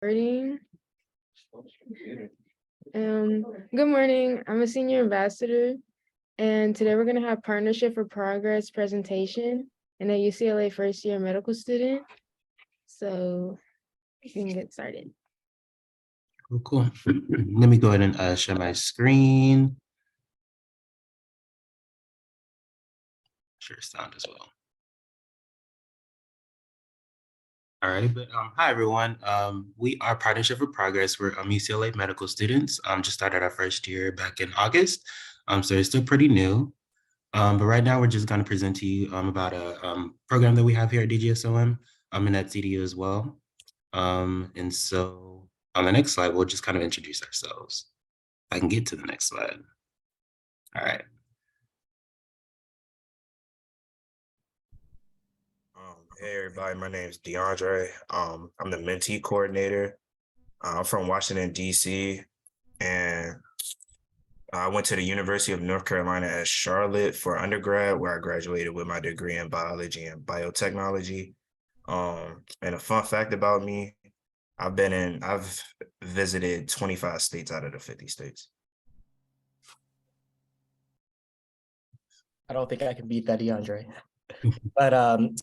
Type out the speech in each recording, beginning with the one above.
Recording. Good morning. I'm a senior ambassador, and today we're going to have Partnership for Progress presentation and a UCLA first year medical student. So we can get started. Cool. Let me go ahead and share my screen. Share sound as well. All right, but hi everyone. We are Partnership for Progress. We're UCLA medical students. Just started our first year back in August. So it's still pretty new. But right now we're just going to present to you about a program that we have here at DGSOM and at CDU as well. And so on the next slide, we'll just kind of introduce ourselves. If I can get to the next slide. All right. Hey everybody, my name is DeAndre. I'm the mentee coordinator. I'm from Washington, D.C. and I went to the University of North Carolina at Charlotte for undergrad, where I graduated with my degree in biology and biotechnology. And a fun fact about me, I've visited 25 states out of the 50 states. I don't think I can beat that, DeAndre. But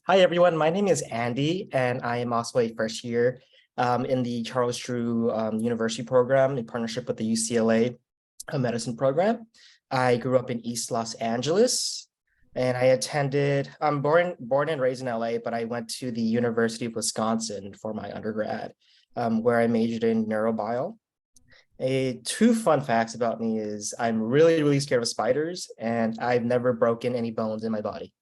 hi, everyone. My name is Andy, and I am also a first year in the Charles Drew University program in partnership with the UCLA medicine program. I grew up in East Los Angeles, and I'm born and raised in LA, but I went to the University of Wisconsin for my undergrad, where I majored in neurobio. Two fun facts about me is I'm really, really scared of spiders, and I've never broken any bones in my body.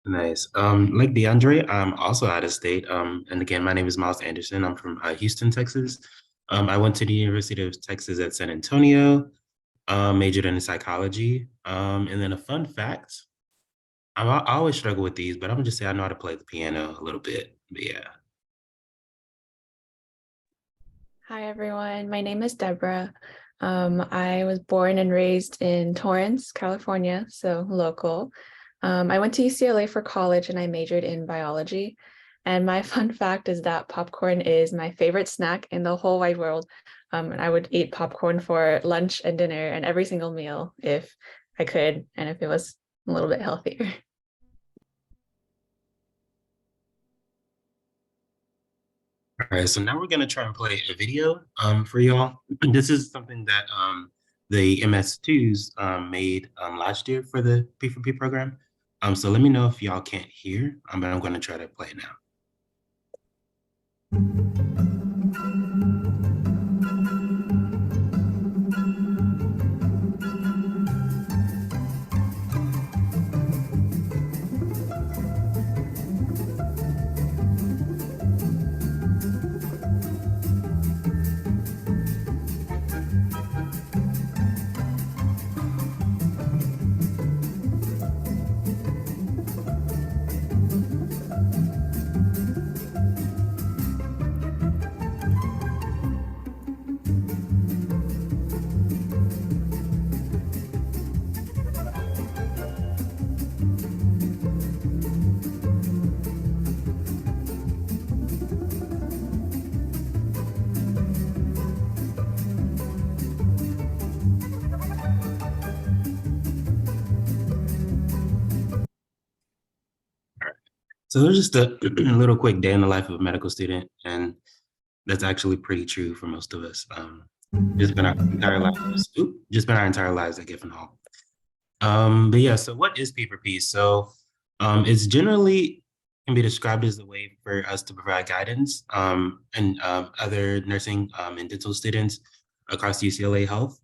Nice. Like DeAndre, I'm also out of state. And again, my name is Miles Anderson. I'm from Houston, Texas. I went to the University of Texas at San Antonio, majored in psychology. And then a fun fact, I always struggle with these, but I'm gonna just say I know how to play the piano a little bit. But yeah. Hi, everyone. My name is Deborah. I was born and raised in Torrance, California, so local. I went to UCLA for college and I majored in biology. And my fun fact is that popcorn is my favorite snack in the whole wide world. And I would eat popcorn for lunch and dinner and every single meal if I could, and if it was a little bit healthier. All right, so now we're gonna try and play a video for y'all. This is something that the MS2s made last year for the P4P program. So let me know if y'all can't hear, but I'm gonna try to play it now. So there's just a little quick day in the life of a medical student, and that's actually pretty true for most of us. Just been our entire lives. Just been our entire lives at Giffen Hall. But yeah, so what is P4P? So it's generally can be described as a way for us to provide guidance and other nursing and dental students across UCLA Health.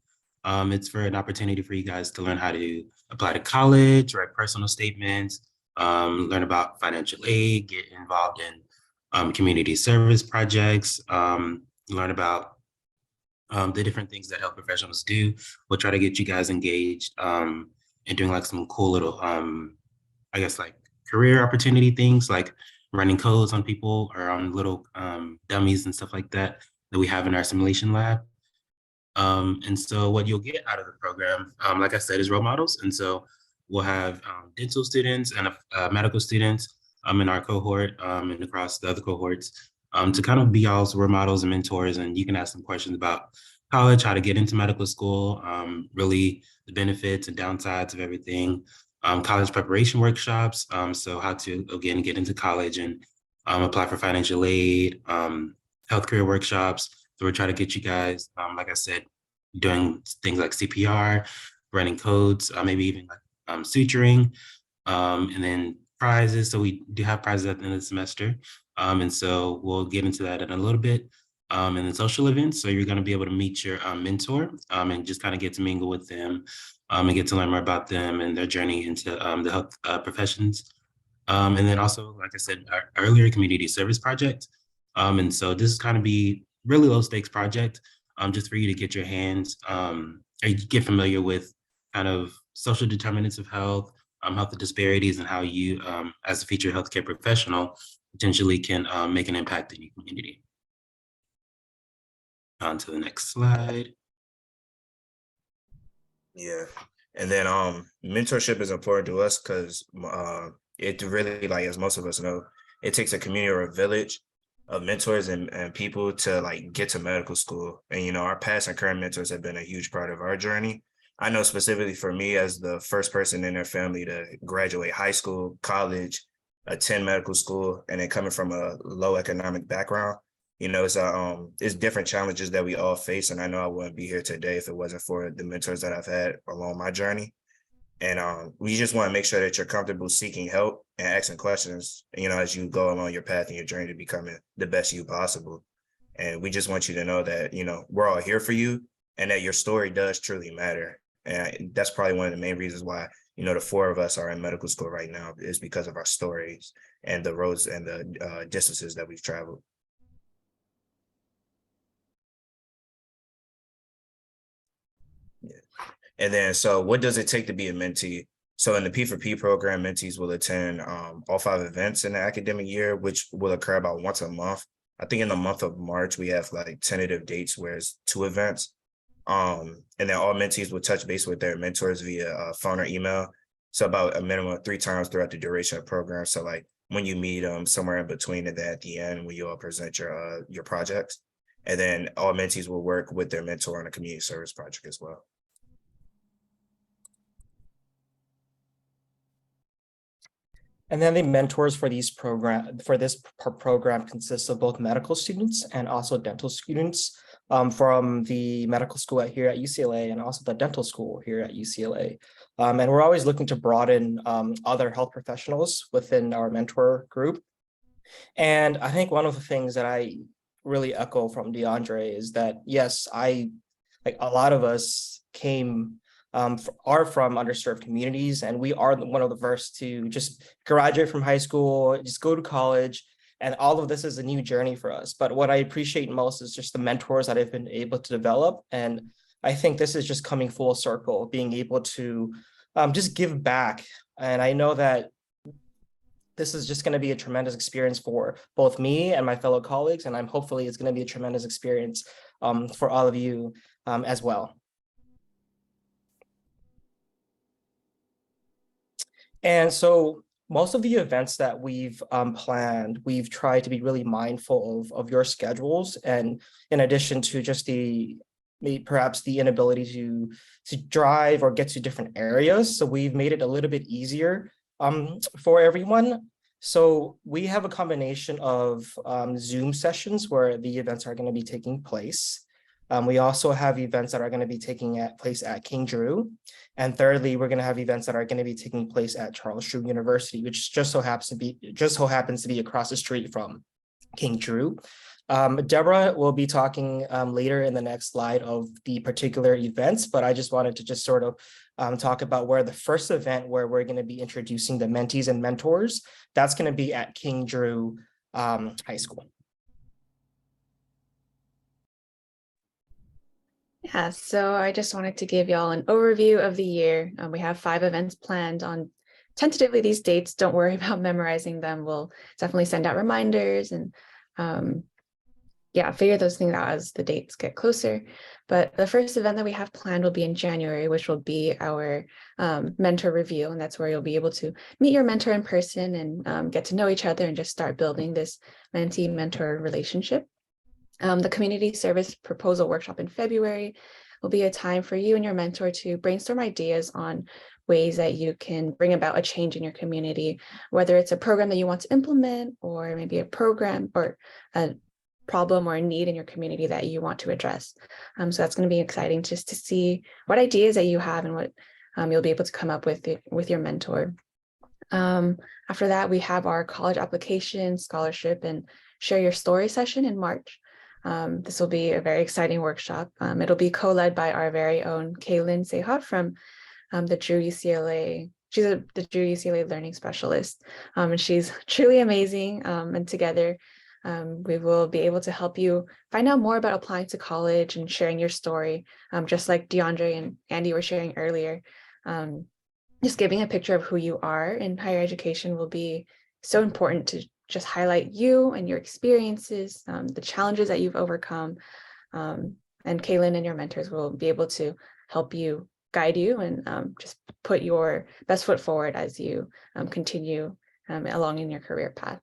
It's for an opportunity for you guys to learn how to apply to college, write personal statements, learn about financial aid, get involved in community service projects, learn about the different things that health professionals do. We'll try to get you guys engaged and doing like some cool little, I guess like career opportunity things like running codes on people or on little dummies and stuff like that that we have in our simulation lab. And so what you'll get out of the program, like I said, is role models. And so we'll have dental students and medical students in our cohort and across the other cohorts to kind of be y'all's role models and mentors. And you can ask them questions about college, how to get into medical school, really the benefits and downsides of everything, college preparation workshops. So how to, again, get into college and apply for financial aid, health career workshops. So we're trying to get you guys, like I said, doing things like CPR, running codes, maybe even like suturing, and then prizes. So we do have prizes at the end of the semester. And so we'll get into that in a little bit. And then social events. So you're going to be able to meet your mentor and just kind of get to mingle with them and get to learn more about them and their journey into the health professions. And then also, like I said earlier, community service project. And so this is kind of be really low stakes project just for you to get your hands or get familiar with kind of social determinants of health, health disparities, and how you, as a future healthcare professional, potentially can make an impact in your community. On to the next slide. Yeah. And then mentorship is important to us because it really, like, as most of us know, it takes a community or a village of mentors and people to like get to medical school. And, you know, our past and current mentors have been a huge part of our journey. I know specifically for me, as the first person in their family to graduate high school, college, attend medical school, and then coming from a low economic background, you know, it's different challenges that we all face. And I know I wouldn't be here today if it wasn't for the mentors that I've had along my journey. And we just want to make sure that you're comfortable seeking help and asking questions, you know, as you go along your path and your journey to becoming the best you possible. And we just want you to know that, you know, we're all here for you and that your story does truly matter. And that's probably one of the main reasons why, you know, the four of us are in medical school right now is because of our stories and the roads and the distances that we've traveled. Yeah. And then, so what does it take to be a mentee? So in the P4P program, mentees will attend all 5 events in the academic year, which will occur about once a month. I think in the month of March, we have like tentative dates where it's 2 events. And then all mentees will touch base with their mentors via phone or email. So about a minimum of 3 times throughout the duration of the program. So like when you meet somewhere in between and then at the end when you all present your projects. And then all mentees will work with their mentor on a community service project as well. And then the mentors for this program consists of both medical students and also dental students from the medical school here at UCLA and also the dental school here at UCLA. And we're always looking to broaden other health professionals within our mentor group. And I think one of the things that I really echo from DeAndre is that, yes, like a lot of us are from underserved communities, and we are one of the first to just graduate from high school, just go to college, and all of this is a new journey for us. But what I appreciate most is just the mentors that I've been able to develop, and I think this is just coming full circle, being able to just give back. And I know that this is just going to be a tremendous experience for both me and my fellow colleagues, and hopefully it's going to be a tremendous experience for all of you as well. And so most of the events that we've planned, we've tried to be really mindful of your schedules. And in addition to just perhaps the inability to drive or get to different areas. So we've made it a little bit easier for everyone. So we have a combination of Zoom sessions where the events are going to be taking place. We also have events that are going to be taking place at King Drew. And thirdly, we're going to have events that are going to be taking place at Charles Drew University, which just so happens to be across the street from King Drew. Deborah will be talking later in the next slide of the particular events, but I just wanted to just sort of talk about where the first event where we're going to be introducing the mentees and mentors, that's going to be at King Drew High School. Yeah, so I just wanted to give y'all an overview of the year. We have 5 events planned on tentatively these dates. Don't worry about memorizing them. We'll definitely send out reminders and yeah, figure those things out as the dates get closer. But the first event that we have planned will be in January, which will be our mentor review. And that's where you'll be able to meet your mentor in person and get to know each other and just start building this mentee-mentor relationship. The community service proposal workshop in February will be a time for you and your mentor to brainstorm ideas on ways that you can bring about a change in your community, whether it's a program that you want to implement or maybe a program or a problem or a need in your community that you want to address. So that's going to be exciting just to see what ideas that you have and what you'll be able to come up with your mentor. After that, we have our college application, scholarship, and share your story session in March. This will be a very exciting workshop. It'll be co-led by our very own Kaylin Seha from the Drew UCLA. She's the Drew UCLA Learning Specialist, and she's truly amazing. And together, we will be able to help you find out more about applying to college and sharing your story, just like DeAndre and Andy were sharing earlier. Just giving a picture of who you are in higher education will be so important to just highlight you and your experiences, the challenges that you've overcome. And Kaylin and your mentors will be able to help you, guide you, and just put your best foot forward as you continue along in your career path.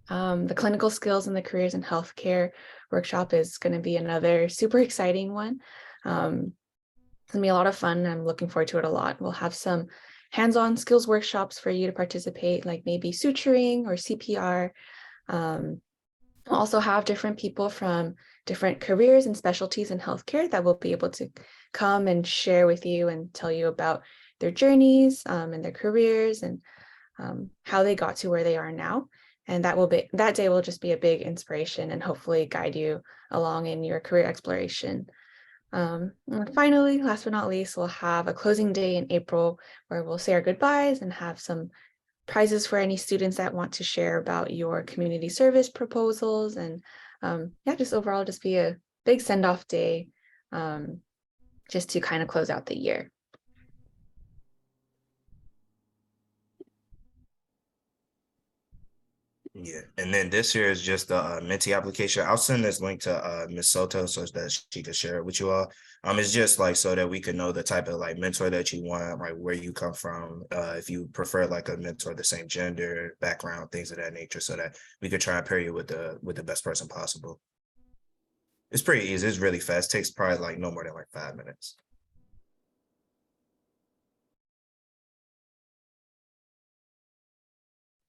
The clinical skills and the careers in healthcare workshop is going to be another super exciting one. It's gonna be a lot of fun. I'm looking forward to it a lot. We'll have some hands-on skills workshops for you to participate, like maybe suturing or CPR. We'll also have different people from different careers and specialties in healthcare that will be able to come and share with you and tell you about their journeys and their careers and how they got to where they are now. And that day will just be a big inspiration and hopefully guide you along in your career exploration. And finally, last but not least, we'll have a closing day in April where we'll say our goodbyes and have some prizes for any students that want to share about your community service proposals. And yeah, just overall, just be a big send-off day just to kind of close out the year. Yeah, and then this here is just the mentee application. I'll send this link to Ms. Soto so that she can share it with you all. It's just like so that we can know the type of like mentor that you want, like where you come from, if you prefer like a mentor the same gender, background, things of that nature, so that we could try and pair you with the best person possible. It's pretty easy. It's really fast. It takes probably like no more than like 5 minutes.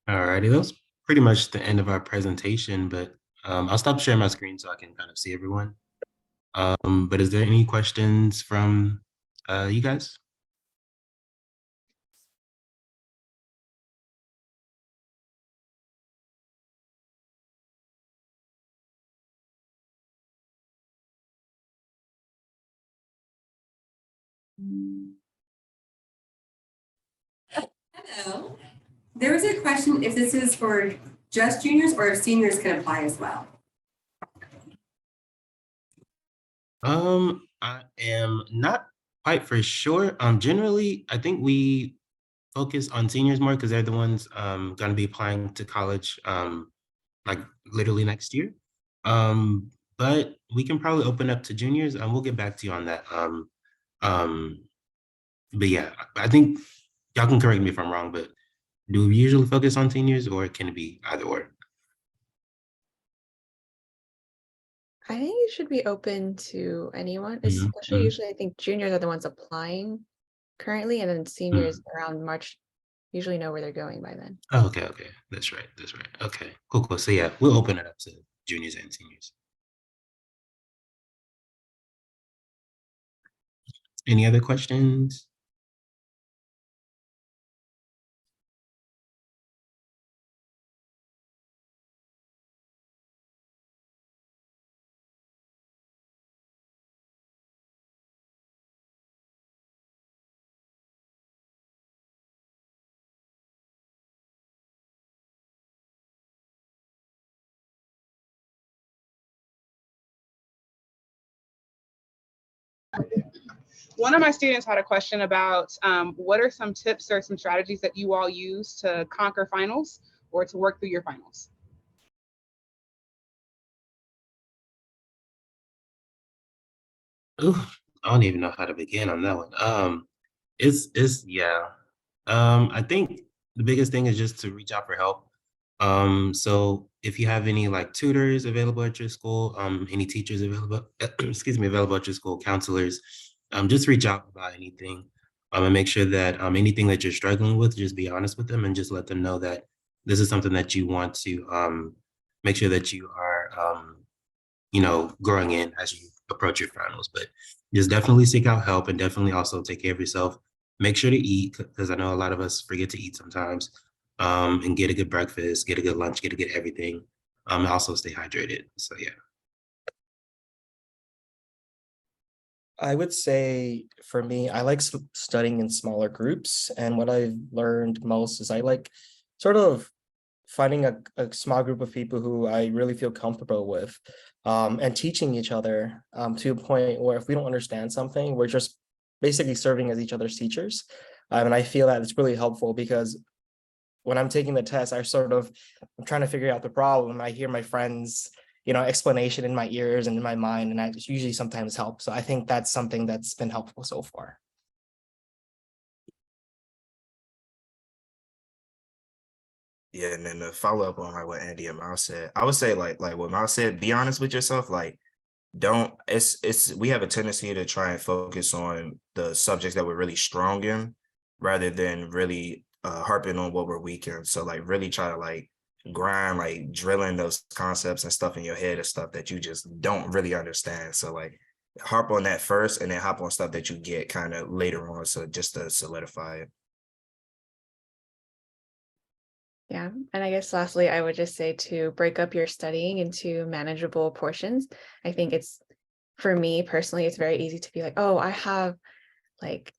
Alrighty, that was pretty much the end of our presentation, but I'll stop sharing my screen so I can kind of see everyone. But is there any questions from you guys? Hello. There was a question if this is for just juniors or if seniors can apply as well. I am not quite for sure. Generally, I think we focus on seniors more because they're the ones going to be applying to college like literally next year. But we can probably open up to juniors and we'll get back to you on that. But yeah, I think y'all can correct me if I'm wrong, but do we usually focus on seniors or can it be either or? I think it should be open to anyone, Mhm, especially mhm. usually I think juniors are the ones applying currently, and then seniors around March usually know where they're going by then. Oh, okay, okay. That's right. That's right. Okay, cool, cool. So yeah, we'll open it up to juniors and seniors. Any other questions? One of my students had a question about what are some tips or some strategies that you all use to conquer finals or to work through your finals? Ooh, I don't even know how to begin on that one. It's yeah. I think the biggest thing is just to reach out for help. So if you have any like tutors available at your school, any teachers available, excuse me, available at your school, counselors, just reach out about anything. And make sure that anything that you're struggling with, just be honest with them and just let them know that this is something that you want to make sure that you are growing in as you approach your finals. But just definitely seek out help and definitely also take care of yourself. Make sure to eat because I know a lot of us forget to eat sometimes. And get a good breakfast, get a good lunch, get a good everything. And also stay hydrated. So yeah. I would say for me, I like studying in smaller groups. And what I've learned most is I like sort of finding a small group of people who I really feel comfortable with, and teaching each other to a point where if we don't understand something, we're just basically serving as each other's teachers. And I feel that it's really helpful because when I'm taking the test, I'm trying to figure out the problem. I hear my friends, explanation in my ears and in my mind, and that usually sometimes helps. So I think that's something that's been helpful so far. Yeah, and then to follow up on like what Andy and Miles said, I would say like what Miles said, be honest with yourself. Like don't it's we have a tendency to try and focus on the subjects that we're really strong in rather than really harping on what we're weak in. So like really try to like grind, like drilling those concepts and stuff in your head and stuff that you just don't really understand. So like harp on that first and then hop on stuff that you get kind of later on. So just to solidify it. Yeah. And I guess lastly, I would just say to break up your studying into manageable portions. I think it's, for me personally, it's very easy to be like, oh, I have like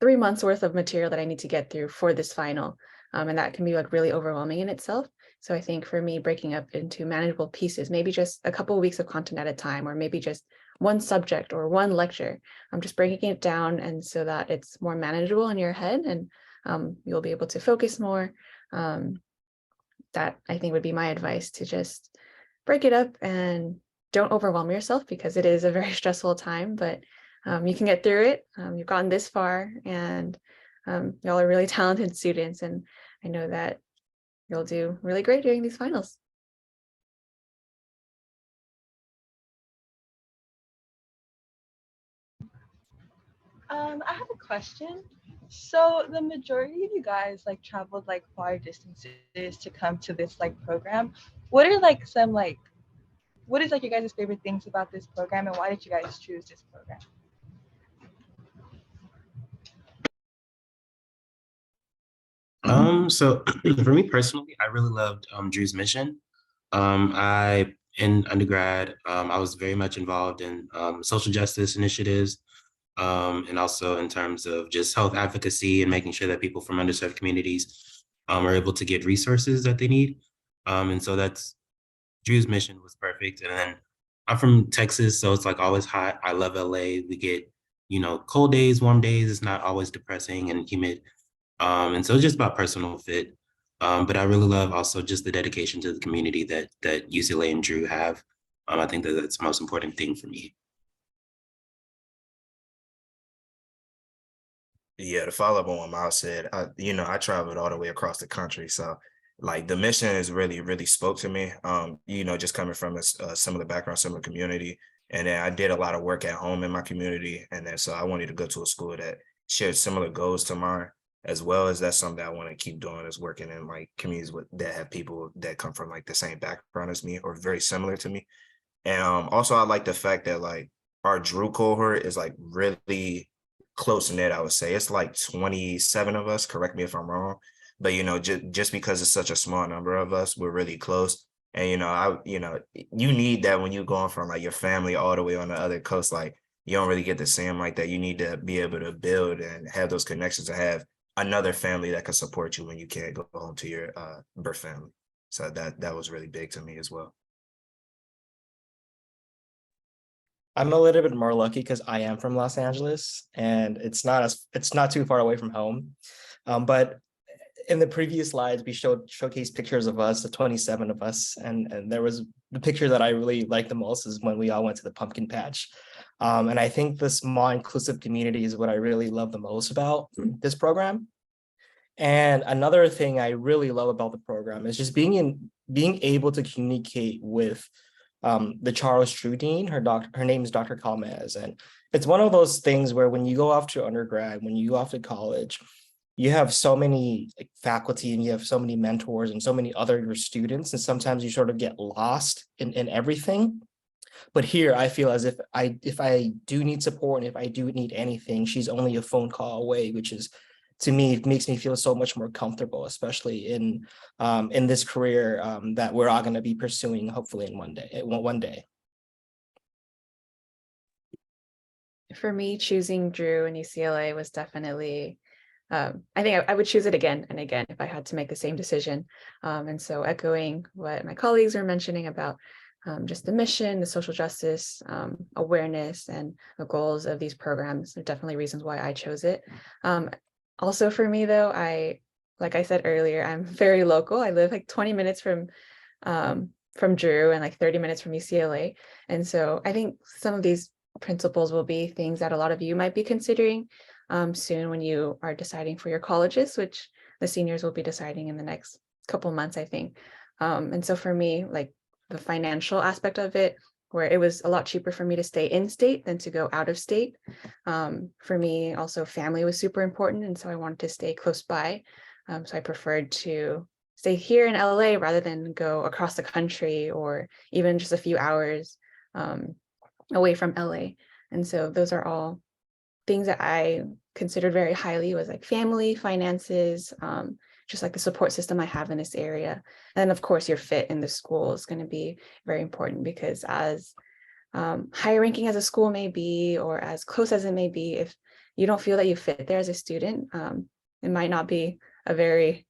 3 months worth of material that I need to get through for this final. And that can be like really overwhelming in itself. So I think for me, breaking up into manageable pieces, maybe just a couple of weeks of content at a time, or maybe just one subject or one lecture. I'm just breaking it down and so that it's more manageable in your head and you'll be able to focus more. That I think would be my advice, to just break it up and don't overwhelm yourself because it is a very stressful time, but you can get through it. You've gotten this far and y'all are really talented students. And I know that you'll do really great during these finals. I have a question. So the majority of you guys like traveled like far distances to come to this like program. What are like some like what is like your guys' favorite things about this program and why did you guys choose this program? So for me personally, I really loved Drew's mission. I in undergrad, I was very much involved in social justice initiatives, and also in terms of just health advocacy and making sure that people from underserved communities are able to get resources that they need. And so that's Drew's mission was perfect. And then I'm from Texas, so it's like always hot. I love LA. We get, cold days, warm days. It's not always depressing and humid. And so it's just about personal fit. But I really love also just the dedication to the community that UCLA and Drew have. I think that that's the most important thing for me. Yeah, to follow up on what Miles said, I traveled all the way across the country. So like the mission is really, really spoke to me. Just coming from a similar background, similar community. And then I did a lot of work at home in my community. And then so I wanted to go to a school that shared similar goals to mine, as well as that's something that I want to keep doing, is working in like communities that have people that come from like the same background as me or very similar to me. And also I like the fact that like our Drew cohort is like really close knit. I would say it's like 27 of us. Correct me if I'm wrong, but just because it's such a small number of us, we're really close. And you need that when you're going from like your family all the way on the other coast. Like you don't really get to see them like that. You need to be able to build and have those connections to have another family that can support you when you can't go home to your birth family. So that was really big to me as well. I'm a little bit more lucky because I am from Los Angeles and it's not too far away from home. But in the previous slides, we showcased pictures of us, the 27 of us, and there was the picture that I really liked the most is when we all went to the pumpkin patch. And I think the small inclusive community is what I really love the most about this program. And another thing I really love about the program is just being able to communicate with the Charles True Dean. Her name is Dr. Kalmez. And it's one of those things where when you go off to undergrad, when you go off to college, you have so many faculty and you have so many mentors and so many other your students. And sometimes you sort of get lost in everything. But here I feel as if I do need support and if I do need anything, she's only a phone call away, which is, to me, it makes me feel so much more comfortable, especially in this career that we're all going to be pursuing, hopefully in one day. For me, choosing Drew and UCLA was definitely, I think I would choose it again and again if I had to make the same decision. And so echoing what my colleagues were mentioning about just the mission, the social justice awareness, and the goals of these programs are definitely reasons why I chose it. Also for me though, like I said earlier, I'm very local. I live like 20 minutes from Drew and like 30 minutes from UCLA. And so I think some of these principles will be things that a lot of you might be considering soon when you are deciding for your colleges, which the seniors will be deciding in the next couple months, I think. And so for me, like the financial aspect of it, where it was a lot cheaper for me to stay in state than to go out of state. For me, also family was super important. And so I wanted to stay close by. So I preferred to stay here in LA rather than go across the country or even just a few hours away from LA. And so those are all things that I considered very highly, was like family, finances, just like the support system I have in this area. And of course, your fit in the school is going to be very important, because as high ranking as a school may be, or as close as it may be, if you don't feel that you fit there as a student, it might not be a very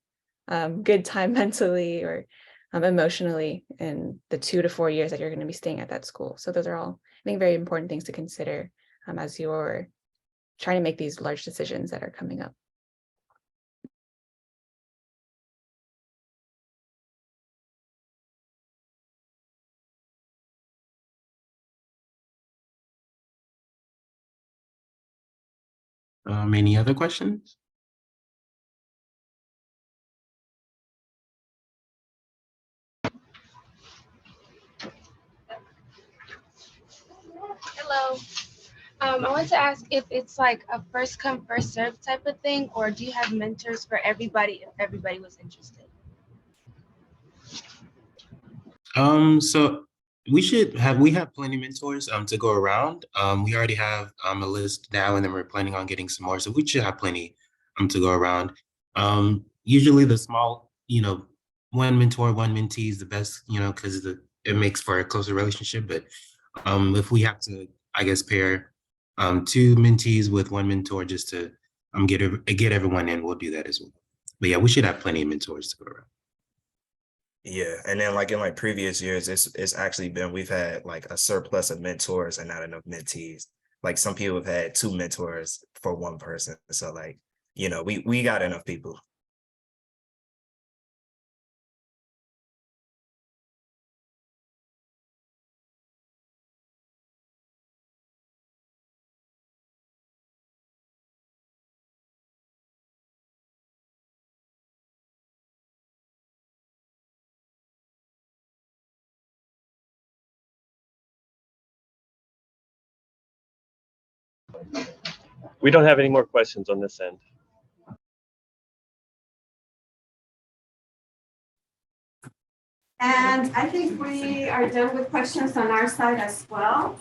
good time mentally or emotionally in the 2 to 4 years that you're going to be staying at that school. So those are all, I think, very important things to consider as you're trying to make these large decisions that are coming up. Any other questions? Hello. I wanted to ask if it's like a first come, first serve type of thing, or do you have mentors for everybody if everybody was interested? So we have plenty of mentors to go around. We already have a list now, and then we're planning on getting some more. So we should have plenty to go around. Usually the small, one mentor, one mentee is the best, because it makes for a closer relationship. But if we have to, I guess, pair 2 mentees with 1 mentor just to get everyone in, we'll do that as well. But yeah, we should have plenty of mentors to go around. Yeah, and then like in like previous years, it's actually been, we've had like a surplus of mentors and not enough mentees. Like some people have had 2 mentors for 1 person. So like, we got enough people. We don't have any more questions on this end. And I think we are done with questions on our side as well.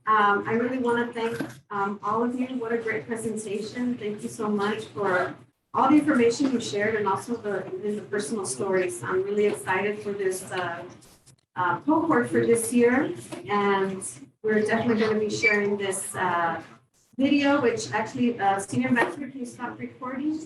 I really want to thank all of you. What a great presentation. Thank you so much for all the information you shared, and also the personal stories. I'm really excited for this cohort for this year. And we're definitely going to be sharing this video, which actually, Senior Ambassador, can you stop recording?